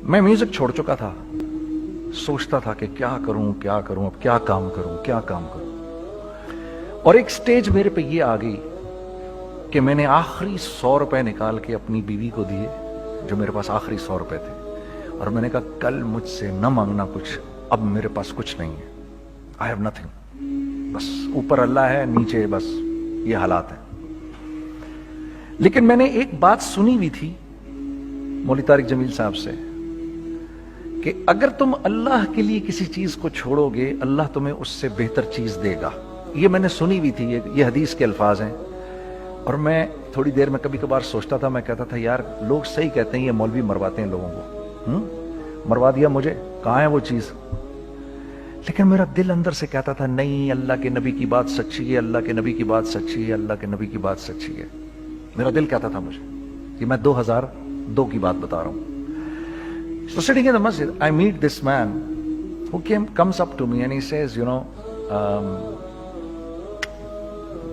मैं म्यूजिक छोड़ चुका था, सोचता था कि क्या करूं, अब क्या काम करूं। और एक स्टेज मेरे पे ये आ गई कि मैंने आखिरी 100 रुपए निकाल के अपनी बीवी को दिए, जो मेरे पास आखिरी 100 रुपए थे, और मैंने कहा कल मुझसे न मांगना कुछ, अब मेरे पास कुछ नहीं है, आई हैव नथिंग, बस ऊपर अल्लाह है, नीचे बस ये हालात है। लेकिन मैंने एक बात सुनी हुई थी मौलवी तारिक जमील साहब से कि अगर तुम अल्लाह के लिए किसी चीज को छोड़ोगे, अल्लाह तुम्हें उससे बेहतर चीज देगा। ये मैंने सुनी हुई थी, ये हदीस के अल्फाज हैं। और मैं थोड़ी देर में कभी कभार सोचता था, मैं कहता था यार लोग सही कहते हैं, ये मौलवी मरवाते हैं लोगों को। मरवा दिया मुझे, कहाँ है वो चीज? लेकिन मेरा दिल अंदर से कहता था नहीं, अल्लाह के नबी की बात सच्ची है, अल्लाह के नबी की बात सच्ची है, अल्लाह के नबी की बात सच्ची है। मेरा दिल कहता था मुझे, कि मैं 2002 की बात बता रहा हूं। So sitting in the masjid, I meet this man who comes up to me and he says, you know,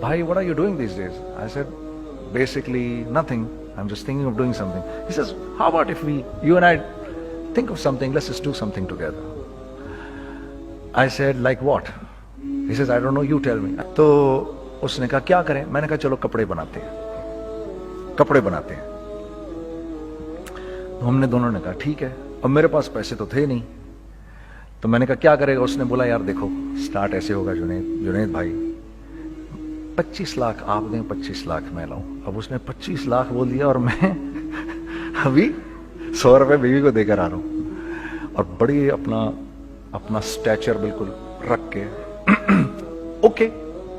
bhai, what are you doing these days? I said, basically nothing. I'm just thinking of doing something. He says, how about if you and I think of something, let's just do something together. I said, like what? He says, I don't know, you tell me. तो उसने कहा क्या करें? मैंने कहा चलो कपड़े बनाते हैं। तो हमने दोनों ने कहा ठीक है। अब मेरे पास पैसे तो थे नहीं, तो मैंने कहा क्या करेगा? उसने बोला यार देखो, स्टार्ट ऐसे होगा जुनैद भाई, 25 लाख आप दें, 25 लाख मैं लाऊं। अब उसने 25 लाख बोल दिया और मैं अभी 100 रुपए बीवी को देकर आ रहा हूं, और बड़ी अपना स्टैचर बिल्कुल रख के ओके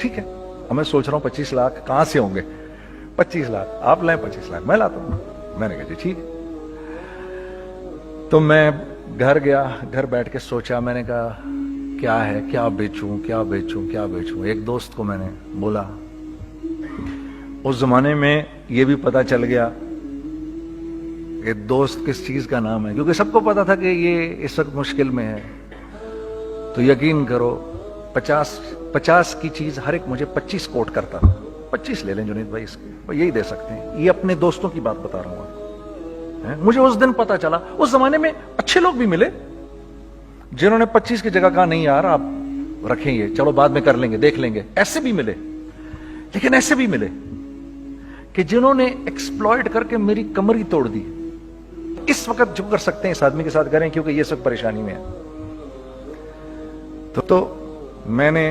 ठीक है। अब मैं सोच रहा हूं 25 लाख कहां से होंगे? 25 लाख आप लाएं, 25 लाख मैं लाता हूं। मैंने कहा जी ठीक है। तो मैं घर गया, घर बैठ के सोचा, मैंने कहा क्या है, क्या बेचूं। एक दोस्त को मैंने बोला, उस जमाने में ये भी पता चल गया कि दोस्त किस चीज का नाम है, क्योंकि सबको पता था कि ये इस वक्त मुश्किल में है। तो यकीन करो 50 की चीज हर एक मुझे 25 कोट करता था। 25 ले लें जुनैद भाई, इसके यही दे सकते हैं। ये अपने दोस्तों की बात बता रहा हूं। मुझे उस दिन पता चला, उस जमाने में अच्छे लोग भी मिले जिन्होंने 25 की जगह कहा नहीं यार आप रखें, ये चलो बाद में कर लेंगे, देख लेंगे। ऐसे भी मिले, लेकिन ऐसे भी मिले कि जिन्होंने एक्सप्लॉइट करके मेरी कमर ही तोड़ दी। इस वक्त जो कर सकते हैं इस आदमी के साथ करें, क्योंकि ये सब परेशानी में है। तो मैंने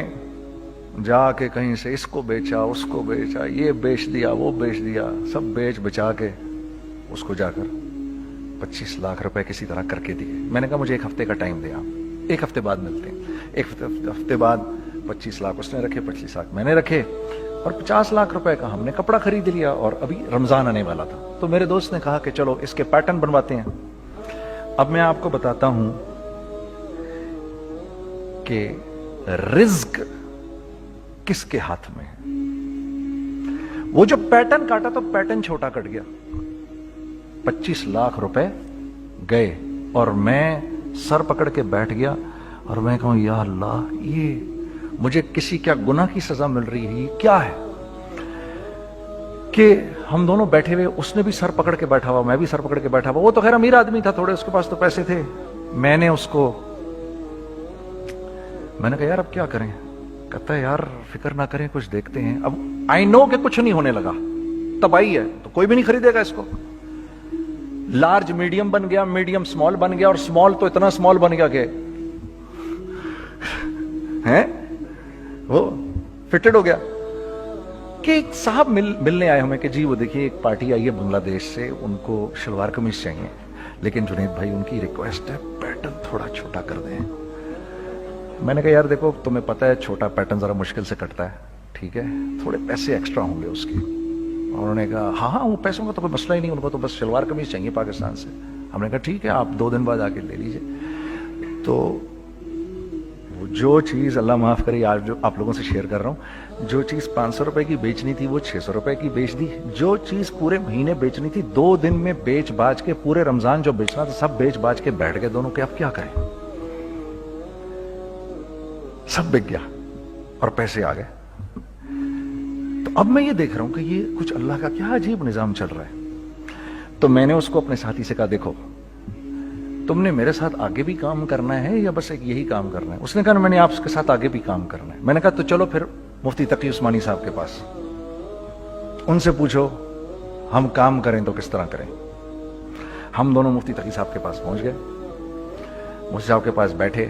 जाके कहीं से इसको बेचा, उसको बेचा, ये बेच दिया, वो बेच दिया, सब बेच बचा के उसको जाकर 25 लाख रुपए किसी तरह करके दिए। मैंने कहा मुझे 1 हफ्ते का टाइम दे, आप 1 हफ्ते बाद मिलते हैं। 1 हफ्ते बाद 25 लाख उसने रखे, 25 लाख मैंने रखे, और 50 लाख रुपए का हमने कपड़ा खरीद लिया। और अभी रमजान आने वाला था, तो मेरे दोस्त ने कहा कि चलो इसके पैटर्न बनवाते हैं। अब मैं आपको बताता हूं कि रिज्क किसके हाथ में है। वो जो पैटर्न काटा तो पैटर्न छोटा कट गया, 25 लाख रुपए गए, और मैं सर पकड़ के बैठ गया और मैं कहूं या अल्लाह, ये मुझे किसी क्या गुनाह की सजा मिल रही है, ये क्या है? कि हम दोनों बैठे हुए, उसने भी सर पकड़ के बैठा हुआ, मैं भी सर पकड़ के बैठा हुआ। वो तो खैर अमीर आदमी था, थोड़े उसके पास तो पैसे थे। मैंने कहा यार अब क्या करें? कहता है यार फिक्र ना करें, कुछ देखते हैं। अब आई नो कि कुछ नहीं होने लगा, तबाही है, तो कोई भी नहीं खरीदेगा इसको। लार्ज मीडियम बन गया, मीडियम स्मॉल बन गया, और स्मॉल तो इतना स्मॉल बन गया कि हैं वो फिटेड हो गया। कि एक साहब मिलने आए हमें कि जी वो देखिए एक पार्टी आई है बांग्लादेश से, उनको शलवार कमीज चाहिए, लेकिन जुनैद भाई उनकी रिक्वेस्ट है पैटर्न थोड़ा छोटा कर दें। मैंने कहा यार देखो तुम्हें पता है छोटा पैटर्न जरा मुश्किल से कटता है, ठीक है, थोड़े पैसे एक्स्ट्रा होंगे उसके। उन्होंने कहा हाँ वो पैसों का तो कोई मसला ही नहीं, उनको तो बस शलवार कमीज चाहिए पाकिस्तान से। हमने कहा ठीक है आप 2 दिन बाद आके ले लीजिए। तो जो चीज़ अल्लाह माफ़ करे आज जो आप लोगों से शेयर कर रहा हूँ, जो चीज़ 500 रुपए की बेचनी थी वो 600 रुपए की बेच दी। जो चीज़ पूरे महीने बेचनी थी 2 दिन में बेच बाज के, पूरे रमजान जो बेचना था सब बेच बाज के बैठ गए दोनों के। अब क्या करें? सब बिक गया और पैसे आ गए। तो अब मैं ये देख रहा हूं कि ये कुछ अल्लाह का क्या अजीब निजाम चल रहा है। तो मैंने उसको अपने साथी से कहा देखो تم نے میرے ساتھ آگے بھی کام کرنا ہے یا بس ایک یہی کام کرنا ہے؟ اس نے کہا میں نے آپ کے ساتھ آگے بھی کام کرنا ہے. میں نے کہا تو چلو پھر مفتی تقی عثمانی صاحب کے پاس, ان سے پوچھو ہم کام کریں تو کس طرح کریں. ہم دونوں مفتی تقی صاحب کے پاس پہنچ گئے, مفتی صاحب کے پاس بیٹھے.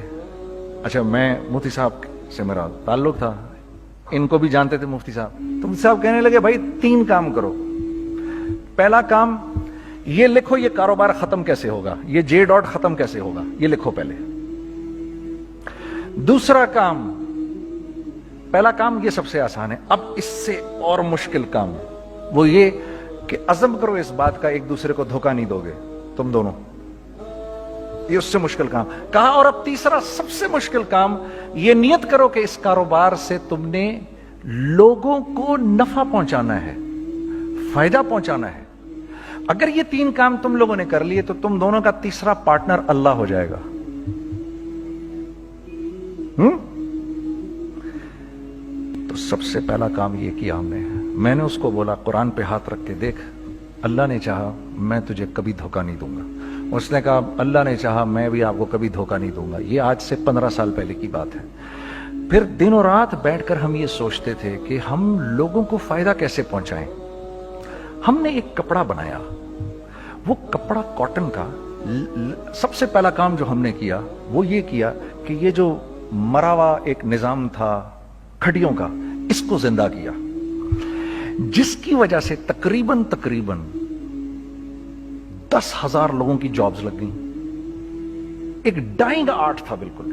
اچھا میں مفتی صاحب سے میرا تعلق تھا, ان کو بھی جانتے تھے مفتی صاحب. تو مفتی صاحب کہنے لگے بھائی 3 کام کرو. پہلا کام یہ لکھو یہ کاروبار ختم کیسے ہوگا, یہ جے ڈاٹ ختم کیسے ہوگا, یہ لکھو پہلے. دوسرا کام, پہلا کام یہ سب سے آسان ہے, اب اس سے اور مشکل کام وہ یہ کہ عزم کرو اس بات کا ایک دوسرے کو دھوکہ نہیں دو گے تم دونوں, یہ اس سے مشکل کام کہا. اور اب تیسرا سب سے مشکل کام, یہ نیت کرو کہ اس کاروبار سے تم نے لوگوں کو نفع پہنچانا ہے, فائدہ پہنچانا ہے. اگر یہ 3 کام تم لوگوں نے کر لیے تو تم دونوں کا تیسرا پارٹنر اللہ ہو جائے گا. تو سب سے پہلا کام یہ کیا ہم نے. میں نے اس کو بولا قرآن پہ ہاتھ رکھ کے دیکھ, اللہ نے چاہا میں تجھے کبھی دھوکہ نہیں دوں گا. اس نے کہا اللہ نے چاہا میں بھی آپ کو کبھی دھوکہ نہیں دوں گا. یہ آج سے 15 سال پہلے کی بات ہے. پھر دن اور رات بیٹھ کر ہم یہ سوچتے تھے کہ ہم لوگوں کو فائدہ کیسے پہنچائیں. ہم نے ایک کپڑا بنایا, وہ کپڑا کاٹن کا. سب سے پہلا کام جو ہم نے کیا وہ یہ کیا کہ یہ جو مرا ہوا ایک نظام تھا کھڑیوں کا, اس کو زندہ کیا, جس کی وجہ سے تقریباً 10,000 لوگوں کی جابز لگ گئیں. ایک ڈائنگ آرٹ تھا بالکل.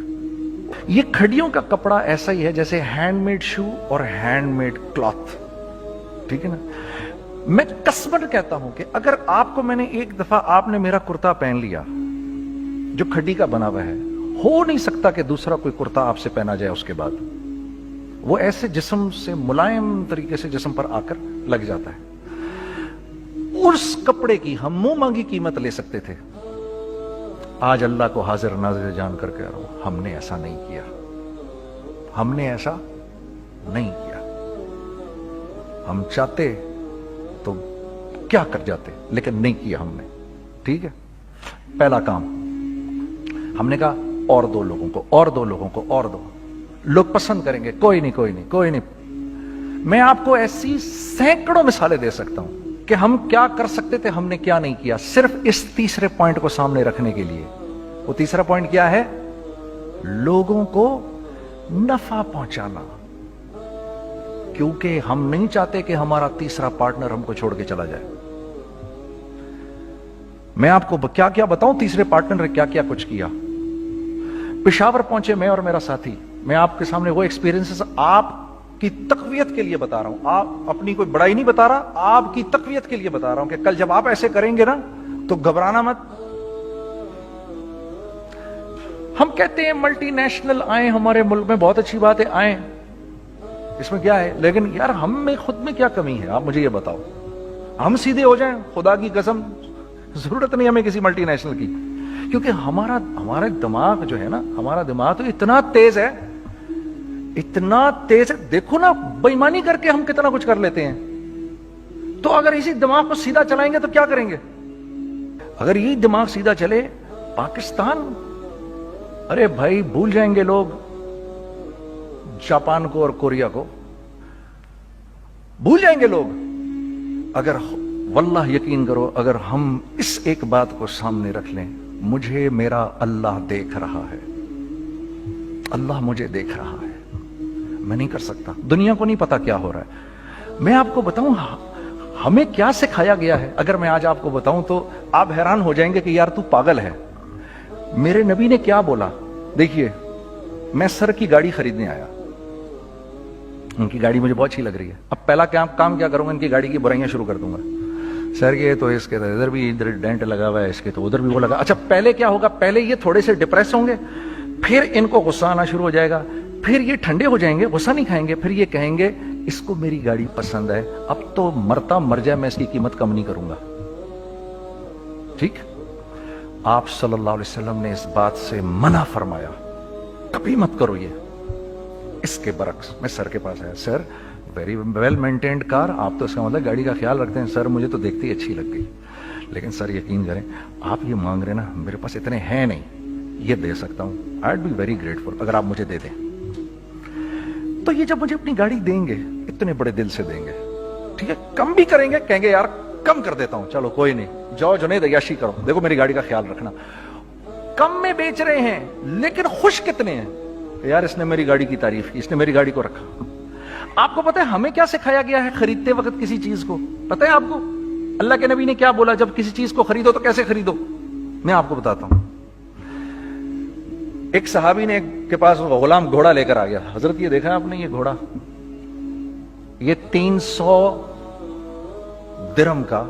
یہ کھڑیوں کا کپڑا ایسا ہی ہے جیسے ہینڈ میڈ شو اور ہینڈ میڈ کلاتھ, ٹھیک ہے نا. میں قسمن کہتا ہوں کہ اگر آپ کو میں نے ایک دفعہ آپ نے میرا کرتا پہن لیا جو کھڑی کا بنا ہوا ہے, ہو نہیں سکتا کہ دوسرا کوئی کرتا آپ سے پہنا جائے اس کے بعد. وہ ایسے جسم سے ملائم طریقے سے جسم پر آ کر لگ جاتا ہے. اس کپڑے کی ہم منہ مانگی قیمت لے سکتے تھے. آج اللہ کو حاضر ناظر جان کر کہہ رہا ہوں, ہم نے ایسا نہیں کیا. ہم نے ایسا نہیں کیا. ہم چاہتے تو کیا کر جاتے, لیکن نہیں کیا ہم نے. ٹھیک ہے, پہلا کام ہم نے کہا اور 2 لوگوں کو, اور 2 لوگوں کو, اور 2 لوگ پسند کریں گے. کوئی نہیں کوئی نہیں کوئی نہیں. میں آپ کو ایسی سینکڑوں مثالیں دے سکتا ہوں کہ ہم کیا کر سکتے تھے, ہم نے کیا نہیں کیا, صرف اس تیسرے پوائنٹ کو سامنے رکھنے کے لیے. وہ تیسرا پوائنٹ کیا ہے؟ لوگوں کو نفع پہنچانا. کیونکہ ہم نہیں چاہتے کہ ہمارا تیسرا پارٹنر ہم کو چھوڑ کے چلا جائے. میں آپ کو کیا کیا بتاؤں, تیسرے پارٹنر نے کیا کیا کچھ کیا. پشاور پہنچے میں اور میرا ساتھی. میں آپ کے سامنے وہ ایکسپیرینسز آپ کی تقویت کے لیے بتا رہا ہوں, آپ اپنی کوئی بڑائی نہیں بتا رہا, آپ کی تقویت کے لیے بتا رہا ہوں کہ کل جب آپ ایسے کریں گے نا تو گھبرانا مت. ہم کہتے ہیں ملٹی نیشنل آئیں ہمارے ملک میں, بہت اچھی بات ہے, آئیں, اس میں کیا ہے, لیکن یار ہم میں خود میں کیا کمی ہے, آپ مجھے یہ بتاؤ. ہم سیدھے ہو جائیں, خدا کی قسم ضرورت نہیں ہمیں کسی ملٹی نیشنل کی. کیونکہ ہمارا دماغ جو ہے نا, ہمارا دماغ تو اتنا تیز ہے, اتنا تیز ہے. دیکھو نا بے ایمانی کر کے ہم کتنا کچھ کر لیتے ہیں. تو اگر اسی دماغ کو سیدھا چلائیں گے تو کیا کریں گے؟ اگر یہی دماغ سیدھا چلے, پاکستان, ارے بھائی بھول جائیں گے لوگ جاپان کو اور کوریا کو, بھول جائیں گے لوگ. اگر واللہ یقین کرو, اگر ہم اس ایک بات کو سامنے رکھ لیں, مجھے میرا اللہ دیکھ رہا ہے, اللہ مجھے دیکھ رہا ہے, میں نہیں کر سکتا. دنیا کو نہیں پتا کیا ہو رہا ہے. میں آپ کو بتاؤں ہمیں کیا سکھایا گیا ہے, اگر میں آج آپ کو بتاؤں تو آپ حیران ہو جائیں گے کہ یار تو پاگل ہے. میرے نبی نے کیا بولا, دیکھیے میں سر کی گاڑی خریدنے آیا, ان کی گاڑی مجھے بہت اچھی لگ رہی ہے. اب پہلا کام کیا کروں گا, ان کی گاڑی کی برائیاں شروع کر دوں گا. سر یہ تو اس کے ادھر بھی ادھر ڈینٹ لگا ہوا ہے, اس کے تو ادھر بھی وہ لگا. اچھا پہلے کیا ہوگا, پہلے یہ تھوڑے سے ڈپریس ہوں گے, پھر ان کو غصہ آنا شروع ہو جائے گا, پھر یہ ٹھنڈے ہو جائیں گے, غصہ نہیں کھائیں گے, پھر یہ کہیں گے اس کو میری گاڑی پسند ہے, اب تو مرتا مر جائے میں اس کی قیمت کم نہیں کروں گا. ٹھیک, آپ صلی اللہ علیہ وسلم نے اس بات سے منع فرمایا, کبھی مت کرو یہ. اس کے برعکس میں سر کے پاس آیا, سر ویری ویل مینٹینڈ کار, آپ تو اس کا مطلب گاڑی کا خیال رکھتے ہیں. سر مجھے تو دیکھتے ہی اچھی لگ گئی, लेकिन सर यकीन करें, आप ये मांग रहे ना, मेरे पास इतने हैं नहीं, ये दे सकता हूं, I would be very grateful अगर आप मुझे दे दें। तो ये जब मुझे अपनी गाड़ी देंगे, इतने बड़े दिल से देंगे, ठीक है, कम भी करेंगे, कहेंगे यार कम कर देता हूं, चलो कोई नहीं, जाओ जुनैद अय्याशी करो, देखो मेरी गाड़ी का ख्याल रखना। कम में बेच रहे हैं लेकिन खुश कितने हैं, यार इसने मेरी गाड़ी की तारीफ की, इसने मेरी गाड़ी को रखा। आपको पता है हमें क्या सिखाया गया है खरीदते वक्त किसी चीज को? पता है आपको अल्लाह के नबी ने क्या बोला, जब किसी चीज को खरीदो तो कैसे खरीदो? मैं आपको बताता हूं। एक सहाबी ने के पास गुलाम घोड़ा लेकर आ गया, हजरत ये देखा आपने, ये घोड़ा ये 300 दिरहम का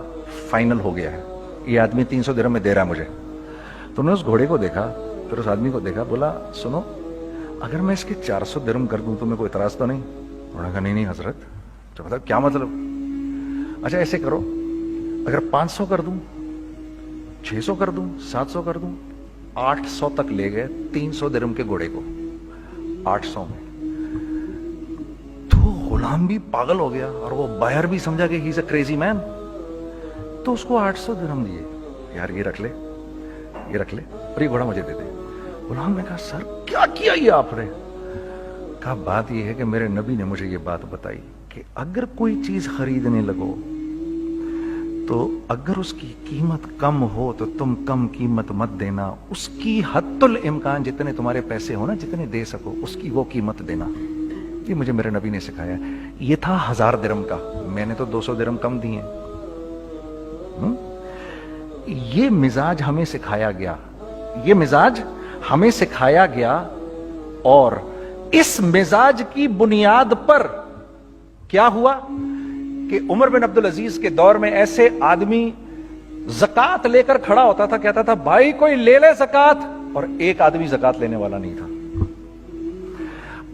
फाइनल हो गया है, ये आदमी 300 दिरहम में दे रहा है मुझे। तो उन्होंने उस घोड़े को देखा, फिर उस आदमी को देखा, बोला सुनो अगर मैं इसके 400 दिरहम कर दूं तो मैं कोई इतराज तो नहीं? उन्होंने कहा नहीं नहीं हजरत। तो मतलब क्या मतलब? अच्छा ऐसे करो, अगर 500 कर दूं, 600 कर दूं, 700 कर दूं, 800 तक ले गए 300 दिरहम के घोड़े को, 800 में। तो गुलाम भी पागल हो गया और वो बायर भी समझा कि he is a crazy man, तो उसको 800 दिरहम दिए, यार ये रख ले, ये रख ले और ये घोड़ा मुझे दे दे। गुलाम ने कहा सर क्या किया ये आपने? कहा बात ये है कि मेरे नबी ने मुझे ये बात बताई कि अगर कोई चीज खरीदने लगो तो अगर उसकी कीमत कम हो तो तुम कम कीमत मत देना, उसकी हद्दुल इम्कान जितने तुम्हारे पैसे हो ना, जितने दे सको उसकी वो कीमत देना। ये मुझे मेरे नबी ने सिखाया। ये था 1000 दिरहम का, मैंने तो 200 दिरहम कम दिए। ये मिजाज हमें सिखाया गया, ये मिजाज हमें सिखाया गया, और इस मिजाज की बुनियाद पर क्या हुआ कि उमर बिन अब्दुल अजीज के दौर में ऐसे आदमी ज़कात लेकर खड़ा होता था, कहता था भाई कोई ले ले ज़कात, और एक आदमी ज़कात लेने वाला नहीं था।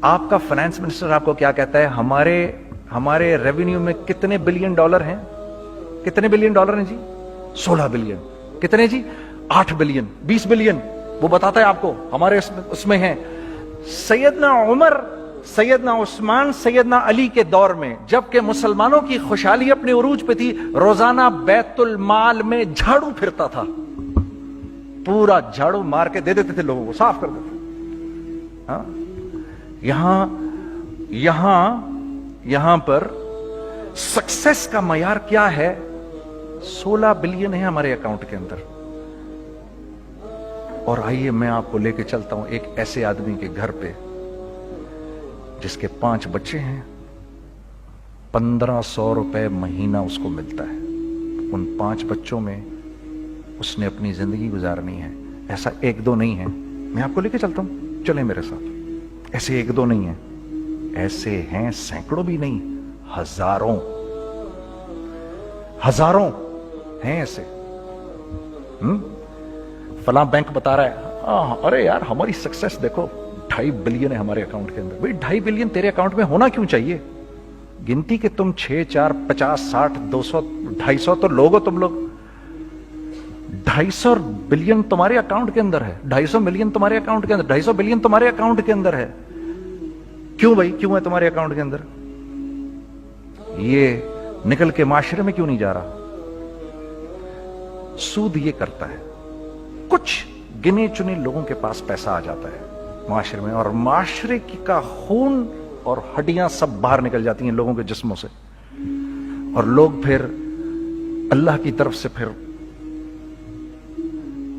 आपका फाइनेंस मिनिस्टर आपको क्या कहता है, हमारे रेवेन्यू में कितने बिलियन डॉलर हैं? कितने बिलियन डॉलर हैं जी? 16 बिलियन। कितने जी? 8 बिलियन, 20 बिलियन, वो बताता है आपको हमारे उसमें है। सैयदना उमर, सैयदना उस्मान, सैयदना अली के दौर में, जबकि मुसलमानों की खुशहाली अपने उरूज पे थी, रोजाना बैतुल माल में झाड़ू फिरता था, पूरा झाड़ू मार के दे देते थे लोगों को, साफ कर देते। हाँ? यहां पर सक्सेस का मयार क्या है? 16 बिलियन है हमारे अकाउंट के अंदर। और आइए मैं आपको लेके चलता हूं एक ऐसे आदमी के घर पे जिसके 5 बच्चे हैं, 1500 रुपए महीना उसको मिलता है। उन 5 बच्चों में उसने अपनी जिंदगी गुजारनी है। ऐसा 1-2 नहीं है, मैं आपको लेके चलता हूं, चले मेरे साथ। ऐसे 1-2 नहीं है, ऐसे हैं सैकड़ों भी नहीं, हजारों हैं ऐसे। फलां बैंक बता रहा है अरे यार हमारी सक्सेस देखो, 2.5 बिलियन है हमारे अकाउंट के अंदर। भाई 2.5 बिलियन तेरे अकाउंट में होना क्यों चाहिए? गिनती के तुम 6, 4, 50, 60, 200, 250 तो लोग हो तुम लोग। 250 बिलियन तुम्हारे अकाउंट के अंदर है, 250 मिलियन तुम्हारे अकाउंट के अंदर, 250 बिलियन तुम्हारे अकाउंट के अंदर है। क्यों भाई, क्यों है तुम्हारे अकाउंट के अंदर? ये निकल के माशरे में क्यों नहीं जा रहा? सूद ये करता है, कुछ गिने चुने लोगों के पास पैसा आ जाता है माशरे में, और माशरे का खून और हड्डियां सब बाहर निकल जाती हैं लोगों के जिस्मों से, और लोग फिर अल्लाह की तरफ से फिर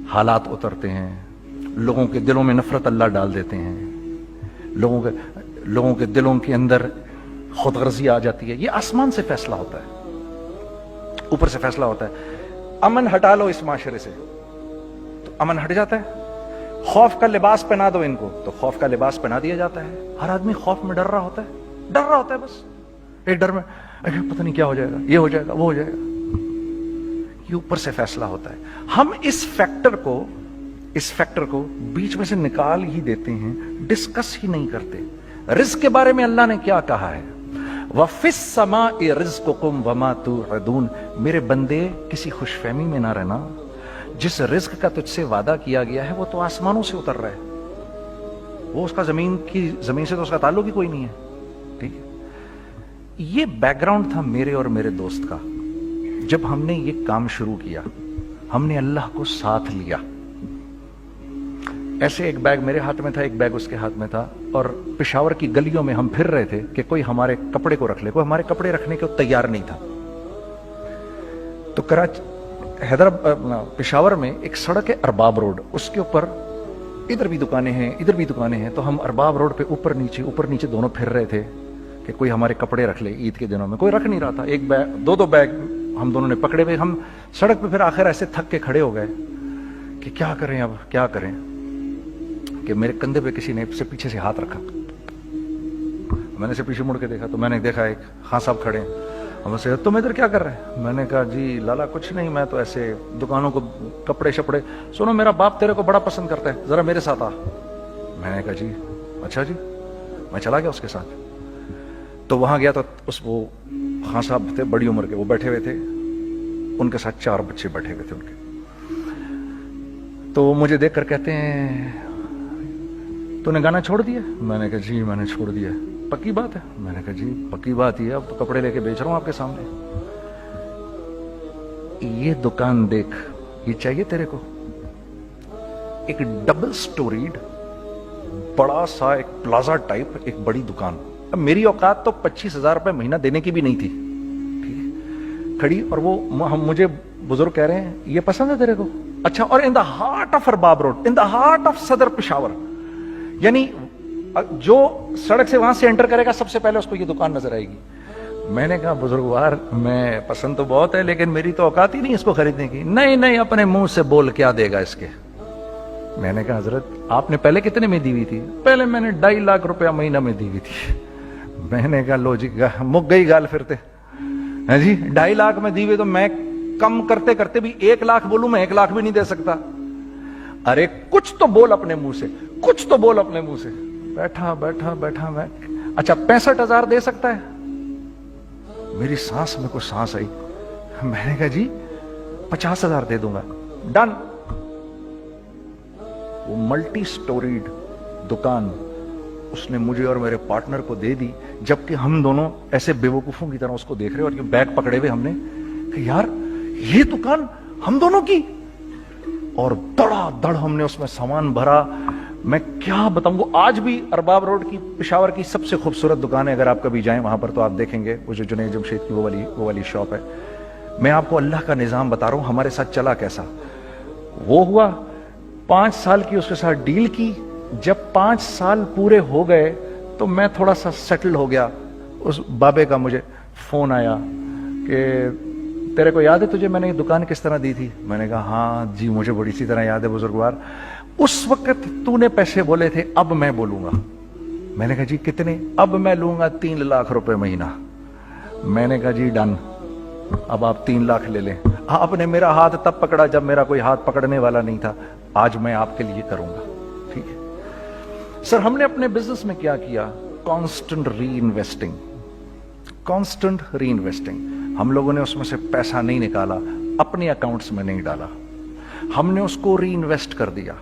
हालात उतरते हैं, लोगों के दिलों में नफरत अल्लाह डाल देते हैं, लोगों के दिलों के अंदर खुदगर्जी आ जाती है। ये आसमान से फैसला होता है, ऊपर से फैसला होता है। अमन हटा लो इस माशरे से तो अमन हट जाता है। खौफ का लिबास पहना दो इनको तो खौफ का लिबास पहना दिया जाता है। हर आदमी खौफ में डर रहा होता है, बस एक डर में, पता नहीं क्या हो जाएगा, ये हो जाएगा, वो हो जाएगा। ये ऊपर से फैसला होता है। हम इस फैक्टर को बीच में से निकाल ही देते हैं, डिस्कस ही नहीं करते। रिस्क के बारे में अल्लाह ने क्या कहा है? वफिस समाई रिज़्क़ुकुम वमा तुअदून। मेरे बंदे किसी खुशफहमी में ना रहना, जिस रिस्क का तुझसे वादा किया गया है वो तो आसमानों से उतर रहा है, वो उसका जमीन से तो उसका ताल्लुक ही कोई नहीं है। ठीक है, ये बैकग्राउंड था मेरे और मेरे दोस्त का जब हमने ये काम शुरू किया। ہم نے اللہ کو ساتھ لیا. ایسے ایک بیگ میرے ہاتھ میں تھا, ایک بیگ اس کے ہاتھ میں تھا, اور پشاور کی گلیوں میں ہم پھر رہے تھے کہ کوئی ہمارے کپڑے کو رکھ لے. کوئی ہمارے کپڑے رکھنے کو تیار نہیں تھا. تو پشاور میں ایک سڑک ہے ارباب روڈ, اس کے اوپر ادھر بھی دکانیں ہیں ادھر بھی دکانیں ہیں. تو ہم ارباب روڈ پہ اوپر نیچے دونوں پھر رہے تھے کہ کوئی ہمارے کپڑے رکھ لے. عید کے دنوں میں کوئی رکھ نہیں رہا تھا. ایک بیگ, دو بیگ ہم دونوں نے پکڑے ہوئے. ہم سڑک پہ پھر آخر ایسے تھک کے کھڑے ہو گئے کہ کیا کریں, اب کیا کریں, کہ میرے کندھے پہ کسی نے سے پیچھے سے ہاتھ رکھا. میں نے سے پیچھے مڑ کے دیکھا تو میں نے دیکھا ایک خان صاحب کھڑے ہیں. ہم سے تم ادھر کیا کر رہے ہیں؟ میں نے کہا جی لالا کچھ نہیں, میں تو ایسے دکانوں کو کپڑے شپڑے. سنو میرا باپ تیرے کو بڑا پسند کرتا ہے, ذرا میرے ساتھ آ. میں نے کہا جی اچھا جی. میں چلا گیا اس کے ساتھ. تو وہاں گیا تو وہ خان صاحب تھے بڑی عمر کے, وہ بیٹھے ہوئے تھے, ان کے ساتھ 4 بچے بیٹھے ہوئے تھے ان کے. تو وہ مجھے دیکھ کر کہتے ہیں تو نے گانا چھوڑ دیا؟ میں نے کہا جی میں نے چھوڑ دیا. پکی بات ہے؟ میں نے کہا جی پکی بات ہی ہے, اب تو کپڑے لے کے بیچ رہا ہوں آپ کے سامنے. یہ دکان دیکھ, یہ چاہیے تیرے کو؟ ایک ڈبل سٹوریڈ بڑا سا ایک پلازا ٹائپ ایک بڑی دکان. اب میری اوقات تو 25,000 روپے مہینہ دینے کی بھی نہیں تھی. ٹھیک کھڑی, اور وہ مجھے بزرگ کہہ رہے ہیں یہ پسند ہے تیرے کو؟ اچھا. اور in the heart of Arbab road, in the heart of Saddar Peshawar, یعنی جو سڑک سے وہاں سے انٹر کرے گا سب سے پہلے اس کو یہ دکان نظر آئے گی. میں نے کہا بزرگوار میں پسند تو بہت ہے لیکن میری تو اوقات ہی نہیں اس کو خریدنے کی. نہیں اپنے منہ سے بول کیا دے گا اس کے. میں نے کہا حضرت آپ نے پہلے کتنے میں دی ہوئی تھی؟ پہلے میں نے 2.5 لاکھ روپیہ مہینہ میں دی ہوئی تھی. میں نے کہا لو جی مک گئی گال پھرتے ہیں جی. 2.5 لاکھ میں دی ہوئی تو میں کم کرتے کرتے بھی 1 لاکھ بولوں, میں 1 لاکھ بھی نہیں دے سکتا. ارے کچھ تو بول اپنے منہ سے, کچھ تو بول اپنے منہ سے. بیٹھا میں اچھا 65,000 دے سکتا ہے؟ میری سانس میں کوئی سانس آئی. میں نے کہا جی 50,000 دے دوں گا. ڈن. وہ ملٹی سٹوریڈ دکان اس نے مجھے اور میرے پارٹنر کو دے دی, جبکہ ہم دونوں ایسے بے وقوفوں کی طرح اس کو دیکھ رہے, اور یہ بیگ پکڑے ہوئے ہم نے کہ یار یہ دکان ہم دونوں کی. اور دڑا دڑ ہم نے اس میں سامان بھرا. میں کیا بتاؤں, وہ آج بھی ارباب روڈ کی پشاور کی سب سے خوبصورت دکان ہے. اگر آپ کبھی جائیں وہاں پر تو آپ دیکھیں گے وہ جو جنید جمشید کی وہ والی شاپ ہے. میں آپ کو اللہ کا نظام بتا رہا ہوں ہمارے ساتھ چلا کیسا. وہ ہوا 5 سال کی اس کے ساتھ ڈیل کی. جب 5 سال پورے ہو گئے تو میں تھوڑا سا سیٹل ہو گیا. اس بابے کا مجھے فون آیا کہ تیرے کو یاد ہے تجھے میں نے یہ دکان کس طرح دی تھی؟ میں نے کہا ہاں جی مجھے بڑی سی طرح یاد ہے بزرگوار. اس وقت تو نے پیسے بولے تھے, اب میں بولوں گا. میں نے کہا جی کتنے؟ اب میں لوں گا 3 لاکھ روپے مہینہ. میں نے کہا جی ڈن, اب آپ 3 لاکھ لے لیں. آپ نے میرا ہاتھ تب پکڑا جب میرا کوئی ہاتھ پکڑنے والا نہیں تھا. آج میں آپ کے لیے کروں گا. ٹھیک ہے سر. ہم نے اپنے بزنس میں کیا کیا؟ کانسٹنٹ ری انویسٹنگ. ہم لوگوں نے اس میں سے پیسہ نہیں نکالا, اپنے اکاؤنٹس میں نہیں ڈالا, ہم نے اس کو ری انویسٹ کر دیا.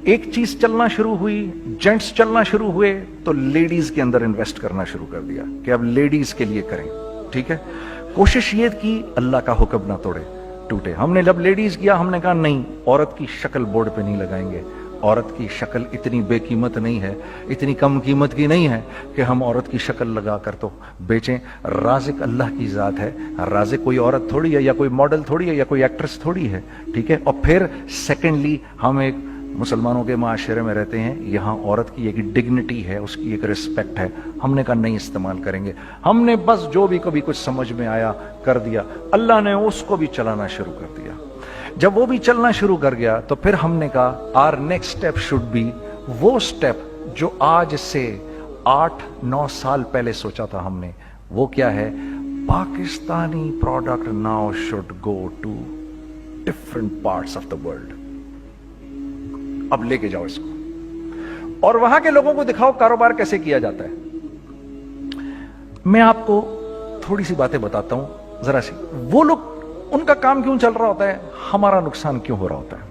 ایک چیز چلنا شروع ہوئی, جینٹس چلنا شروع ہوئے, تو لیڈیز کے اندر انویسٹ کرنا شروع کر دیا کہ اب لیڈیز کے لیے کریں. ٹھیک ہے. کوشش یہ کی اللہ کا حکم نہ ٹوٹے. ہم نے جب لیڈیز کیا ہم نے کہا نہیں, عورت کی شکل بورڈ پہ نہیں لگائیں گے. عورت کی شکل اتنی بے قیمت نہیں ہے, اتنی کم قیمت کی نہیں ہے کہ ہم عورت کی شکل لگا کر تو بیچیں. رازق اللہ کی ذات ہے. رازق کوئی عورت تھوڑی ہے, یا کوئی ماڈل تھوڑی ہے, یا کوئی ایکٹریس تھوڑی ہے. ٹھیک ہے. اور پھر سیکنڈلی ہم ایک مسلمانوں کے معاشرے میں رہتے ہیں, یہاں عورت کی ایک ڈگنیٹی ہے, اس کی ایک رسپیکٹ ہے. ہم نے کہا نہیں استعمال کریں گے. ہم نے بس جو بھی کبھی کچھ سمجھ میں آیا کر دیا. اللہ نے اس کو بھی چلانا شروع کر دیا. جب وہ بھی چلنا شروع کر گیا تو پھر ہم نے کہا our next step should be وہ اسٹیپ جو آج سے 8-9 سال پہلے سوچا تھا ہم نے. وہ کیا ہے؟ پاکستانی product now should go to different parts of the world. اب لے کے جاؤ اس کو اور وہاں کے لوگوں کو دکھاؤ کاروبار کیسے کیا جاتا ہے. میں آپ کو تھوڑی سی باتیں بتاتا ہوں ذرا سی. وہ لوگ ان کا کام کیوں چل رہا ہوتا ہے, ہمارا نقصان کیوں ہو رہا ہوتا ہے.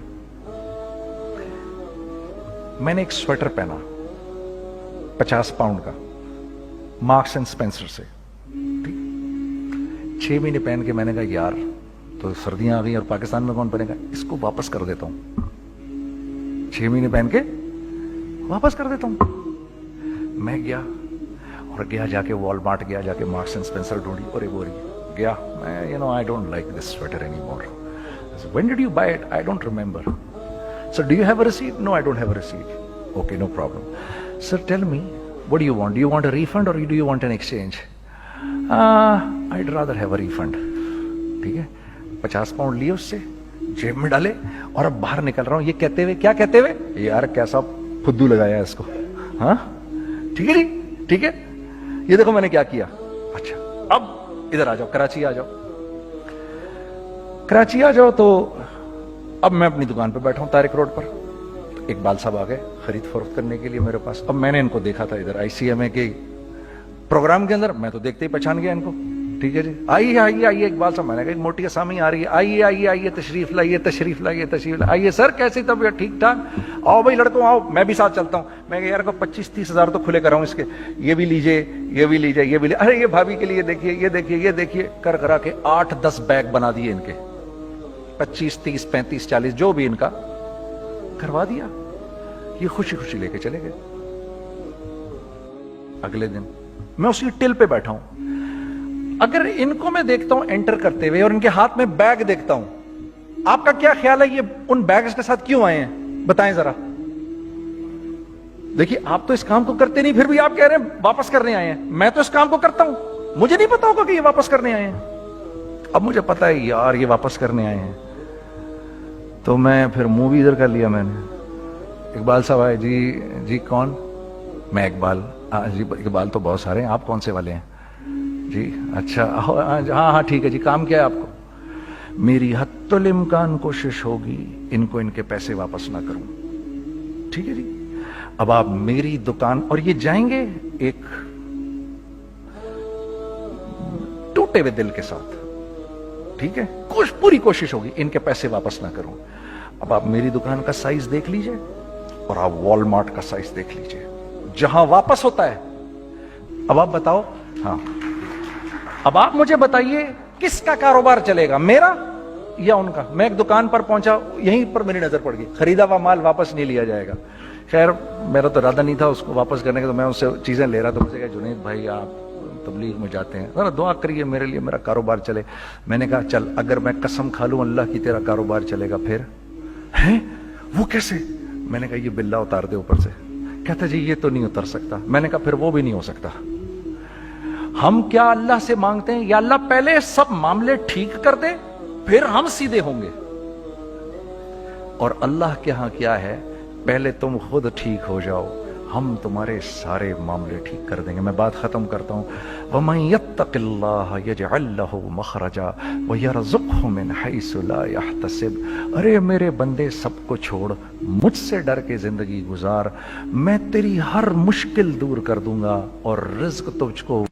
میں نے ایک سویٹر پہنا 50 پاؤنڈ کا مارکس اینڈ اسپینسر سے. 6 مہینے پہن کے میں نے کہا یار तो सर्दियां आ गई और पाकिस्तान में कौन पहनेगा, इसको वापस कर देता हूं, 6 महीने पहन के वापस कर देता हूं। मैं गया और गया जाके वॉलमार्ट गया, जाके मार्क्स एंड स्पेंसर ढूंढी, और बोरी गया मैं, I don't like this sweater any more. When did you buy it? I don't remember. Sir do you have a receipt? No I don't have a receipt. Okay no problem. Sir tell me what do you want? Do you want a refund or do you want an exchange? I'd rather have a refund। ठीक है, 50 pound लिए उससे, जेब में डाले और अब बाहर निकल रहा हूं, ये कहते हुए, क्या कहते हुए, यार कैसा फुद्दू लगाया है इसको, हाँ ठीक है जी, ठीक है, ये देखो मैंने क्या किया। अच्छा अब इधर आ जाओ, कराची आ जाओ, कराची आ जाओ। तो अब मैं अपनी दुकान पे बैठा हूं तारिक रोड पर, तो इकबाल साहब आ गए खरीद फरोख्त करने के लिए मेरे पास। अब मैंने इनको देखा था इधर ICMA के प्रोग्राम के अंदर, मैं तो देखते ही पहचान गया इनको। ठीक है जी, आइए आइए आइए इकबाल साहब, मैंने कहा मोटी आसामी आ रही है, आइए आइए आइए, तशरीफ लाइए तशरीफ लाइए तशरीफ लाइए। आइए सर, कैसी तबीयत? ठीक ठाक, आओ भाई लड़कों आओ, मैं भी साथ चलता हूँ। मैं कहा यार को 25-30 हजार तो खुले कराऊं इसके, ये भी लीजिए ये भी लीजिए ये भी लीजिए, अरे ये भाभी के लिए देखिए ये देखिए ये देखिए, कर करा के 8-10 बैग बना दिए इनके, 25, 30, 35, 40 जो भी इनका करवा दिया। ये खुशी खुशी लेके चले गए। अगले दिन मैं उसी टिल पे बैठा हूं, अगर इनको मैं देखता हूं एंटर करते हुए और इनके हाथ में बैग देखता हूं, आपका क्या ख्याल है ये उन बैग्स के साथ क्यों आए हैं? बताएं जरा। देखिए आप तो इस काम को करते नहीं, फिर भी आप कह रहे हैं वापस करने आए हैं। मैं तो इस काम को करता हूं, मुझे नहीं पता होगा कि ये वापस करने आए हैं। अब मुझे पता है यार ये वापस करने आए हैं, तो मैं फिर मुंह भी इधर कर लिया मैंने। इकबाल साहब आए, जी जी कौन? मैं इकबाल। जी इकबाल तो बहुत सारे हैं, आप कौन से वाले हैं? जी अच्छा, हाँ हाँ ठीक है जी, काम क्या है आपको? मेरी हत्तुल इम्कान कोशिश होगी इनको इनके पैसे वापस ना करूं। ठीक है जी, अब आप मेरी दुकान, और ये जाएंगे एक टूटे हुए दिल के साथ, ठीक है, पूरी कोशिश होगी इनके पैसे वापस ना करूं। अब आप मेरी दुकान का साइज देख लीजिए और आप वॉलमार्ट का साइज देख लीजिए, जहां वापस होता है। अब आप बताओ, हाँ अब आप मुझे बताइए किसका कारोबार चलेगा, मेरा या उनका? मैं एक दुकान पर पहुंचा, यहीं पर मेरी नजर पड़ गई, खरीदा हुआ माल वापस नहीं लिया जाएगा। खैर मेरा तो इरादा नहीं था उसको वापस करने का, तो मैं उससे चीजें ले रहा था। मुझे कहा जुनैद भाई आप तबलीग में जाते हैं, जरा दुआ करिए मेरे लिए, मेरा कारोबार चले। मैंने कहा चल, अगर मैं कसम खा लूं अल्लाह की तेरा कारोबार चलेगा फिर? हैं वो कैसे? मैंने कहा ये बिल्ला उतार दे ऊपर से। कहता जी ये तो नहीं उतर सकता। मैंने कहा फिर वो भी नहीं हो सकता। हम क्या अल्लाह से मांगते हैं, या अल्लाह पहले सब मामले ठीक कर दे फिर हम सीधे होंगे, और अल्लाह के यहां क्या है, पहले तुम खुद ठीक हो जाओ, हम तुम्हारे सारे मामले ठीक कर देंगे। मैं बात खत्म करता हूं। वमन यत्तकिल्लाह यजअल लहु मखरजा व यरज़ुक़हु मिन हैसु ला यहतसिब। अरे मेरे बंदे, सबको छोड़, मुझसे डर के जिंदगी गुजार, मैं तेरी हर मुश्किल दूर कर दूंगा और रिज़्क तुझको